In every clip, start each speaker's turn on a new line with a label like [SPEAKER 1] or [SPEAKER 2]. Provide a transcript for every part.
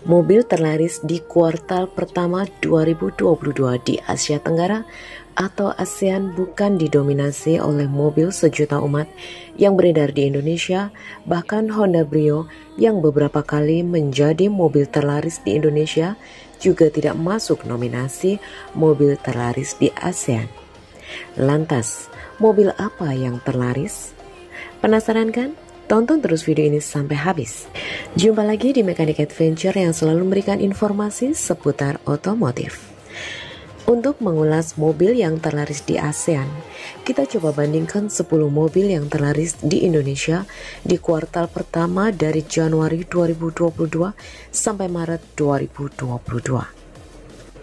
[SPEAKER 1] Mobil terlaris di kuartal pertama 2022 di Asia Tenggara atau ASEAN bukan didominasi oleh mobil sejuta umat yang beredar di Indonesia, bahkan Honda Brio yang beberapa kali menjadi mobil terlaris di Indonesia juga tidak masuk nominasi mobil terlaris di ASEAN. Lantas, mobil apa yang terlaris? Penasaran kan? Tonton terus video ini sampai habis. Jumpa lagi di Mechanic Adventure yang selalu memberikan informasi seputar otomotif. Untuk mengulas mobil yang terlaris di ASEAN, kita coba bandingkan 10 mobil yang terlaris di Indonesia di kuartal pertama dari Januari 2022 sampai Maret 2022.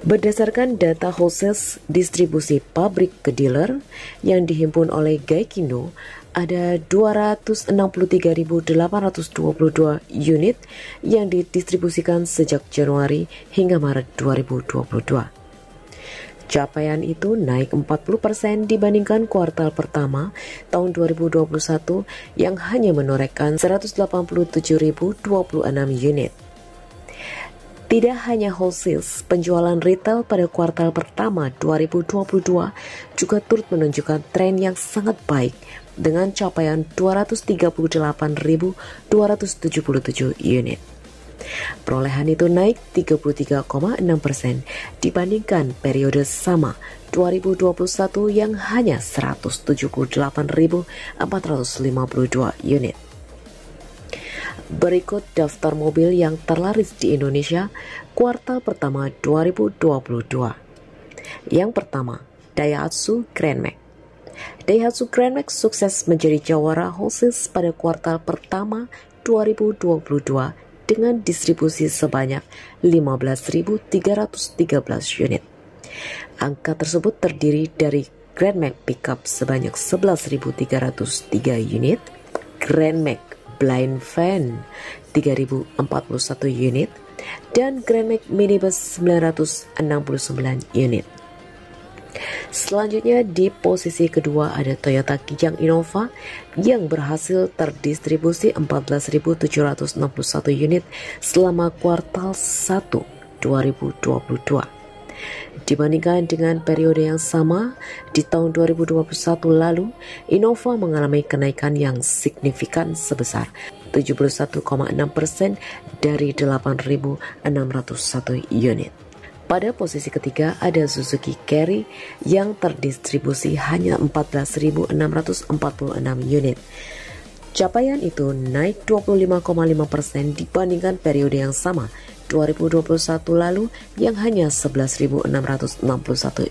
[SPEAKER 1] Berdasarkan data wholesale distribusi pabrik ke dealer yang dihimpun oleh Gaikindo, ada 263.822 unit yang didistribusikan sejak Januari hingga Maret 2022. Capaian itu naik 40% dibandingkan kuartal pertama tahun 2021 yang hanya menorehkan 187.026 unit. Tidak hanya wholesale, penjualan retail pada kuartal pertama 2022 juga turut menunjukkan tren yang sangat baik dengan capaian 238.277 unit. Perolehan itu naik 33,6% dibandingkan periode sama 2021 yang hanya 178.452 unit. Berikut daftar mobil yang terlaris di Indonesia kuartal pertama 2022. Yang pertama, Daihatsu Grand Max. Daihatsu Grand Max sukses menjadi jawara wholesale pada kuartal pertama 2022 dengan distribusi sebanyak 15.313 unit. Angka tersebut terdiri dari Grand Max Pickup sebanyak 11.303 unit, Grand Max Blind Van 3.041 unit, dan Grand Max Minibus 969 unit. Selanjutnya di posisi kedua ada Toyota Kijang Innova yang berhasil terdistribusi 14.761 unit selama kuartal 1 2022. Dibandingkan dengan periode yang sama di tahun 2021 lalu, Innova mengalami kenaikan yang signifikan sebesar 71,6% dari 8.601 unit. Pada posisi ketiga ada Suzuki Carry yang terdistribusi hanya 14.646 unit. Capaian itu naik 25,5% dibandingkan periode yang sama 2021 lalu yang hanya 11.661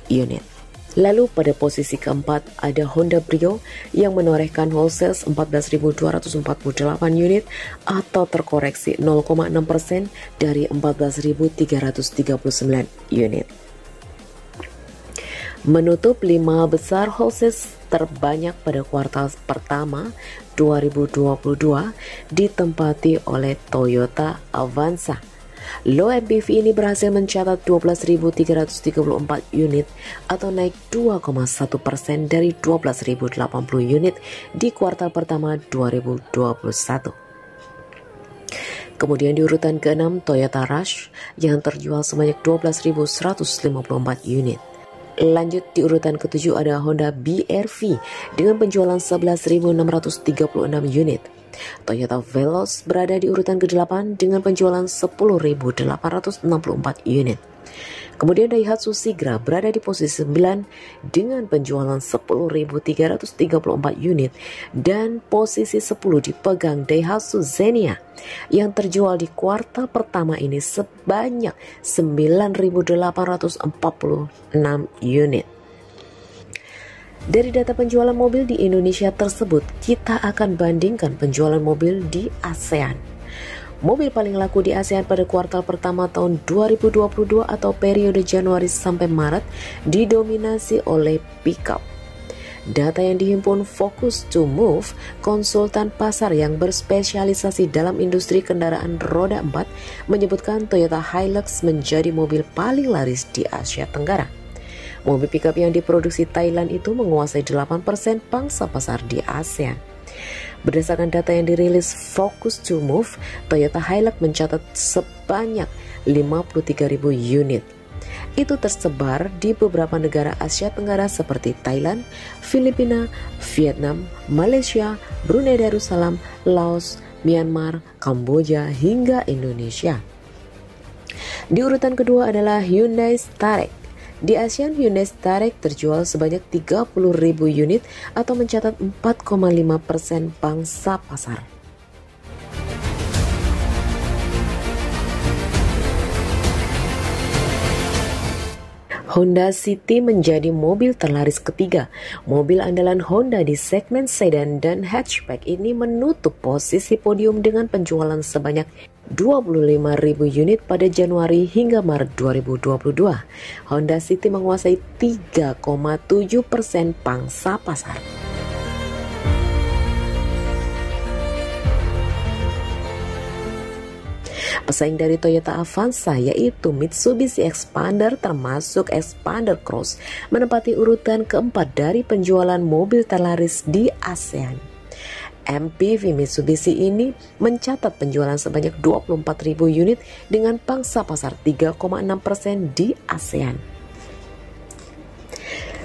[SPEAKER 1] unit. Lalu pada posisi keempat ada Honda Brio yang menorehkan wholesale 14.248 unit atau terkoreksi 0,6% dari 14.339 unit. Menutup 5 besar wholesale terbanyak pada kuartal pertama 2022 ditempati oleh Toyota Avanza. Low MPV ini berhasil mencatat 12.334 unit atau naik 2,1% dari 12.080 unit di kuartal pertama 2021. Kemudian di urutan ke-6 Toyota Rush yang terjual sebanyak 12.154 unit. Lanjut di urutan ke-7 ada Honda BR-V dengan penjualan 11.636 unit. Toyota Veloz berada di urutan ke-8 dengan penjualan 10.864 unit. Kemudian Daihatsu Sigra berada di posisi 9 dengan penjualan 10.334 unit dan posisi 10 dipegang Daihatsu Xenia yang terjual di kuartal pertama ini sebanyak 9.846 unit. Dari data penjualan mobil di Indonesia tersebut, kita akan bandingkan penjualan mobil di ASEAN. Mobil paling laku di ASEAN pada kuartal pertama tahun 2022 atau periode Januari sampai Maret didominasi oleh pickup. Data yang dihimpun Focus to Move, konsultan pasar yang berspesialisasi dalam industri kendaraan roda 4, menyebutkan Toyota Hilux menjadi mobil paling laris di Asia Tenggara. Mobil pickup yang diproduksi Thailand itu menguasai 8% pangsa pasar di ASEAN. Berdasarkan data yang dirilis Focus to Move, Toyota Hilux mencatat sebanyak 53.000 unit. Itu tersebar di beberapa negara Asia Tenggara seperti Thailand, Filipina, Vietnam, Malaysia, Brunei Darussalam, Laos, Myanmar, Kamboja, hingga Indonesia. Di urutan kedua adalah Hyundai Starex. Di ASEAN, Hyundai Starex terjual sebanyak 30.000 unit atau mencatat 4,5% pangsa pasar. Honda City menjadi mobil terlaris ketiga. Mobil andalan Honda di segmen sedan dan hatchback ini menutup posisi podium dengan penjualan sebanyak 25.000 unit pada Januari hingga Maret 2022. Honda City menguasai 3,7% pangsa pasar. Pesaing dari Toyota Avanza yaitu Mitsubishi Expander termasuk Expander Cross menempati urutan keempat dari penjualan mobil terlaris di ASEAN. MPV Mitsubishi ini mencatat penjualan sebanyak 24.000 unit dengan pangsa pasar 3,6% di ASEAN.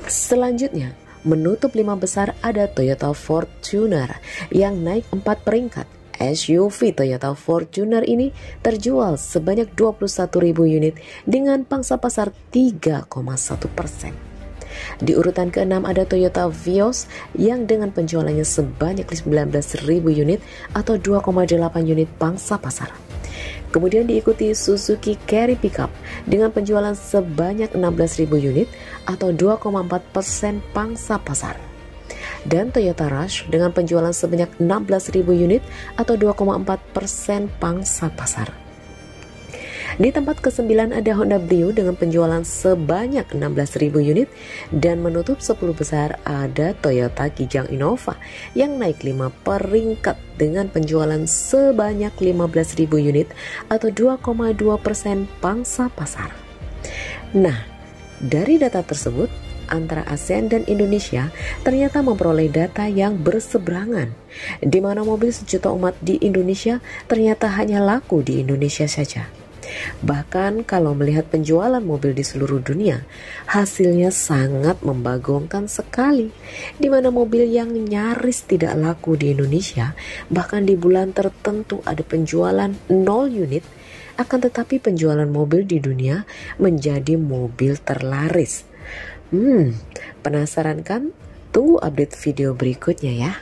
[SPEAKER 1] Selanjutnya, menutup 5 besar ada Toyota Fortuner yang naik 4 peringkat. SUV Toyota Fortuner ini terjual sebanyak 21.000 unit dengan pangsa pasar 3,1%. Di urutan ke-6 ada Toyota Vios yang dengan penjualannya sebanyak 19.000 unit atau 2,8 unit pangsa pasar. Kemudian diikuti Suzuki Carry Pickup dengan penjualan sebanyak 16.000 unit atau 2,4% pangsa pasar. Dan Toyota Rush dengan penjualan sebanyak 16.000 unit atau 2,4% pangsa pasar. Di tempat ke-9 ada Honda Brio dengan penjualan sebanyak 16.000 unit dan menutup 10 besar ada Toyota Kijang Innova yang naik 5 peringkat dengan penjualan sebanyak 15.000 unit atau 2,2% pangsa pasar. Nah, dari data tersebut, antara ASEAN dan Indonesia ternyata memperoleh data yang berseberangan, di mana mobil sejuta umat di Indonesia ternyata hanya laku di Indonesia saja. Bahkan kalau melihat penjualan mobil di seluruh dunia, hasilnya sangat membagongkan sekali, di mana mobil yang nyaris tidak laku di Indonesia, bahkan di bulan tertentu ada penjualan 0 unit, akan tetapi penjualan mobil di dunia menjadi mobil terlaris. Penasaran kan? Tunggu update video berikutnya ya.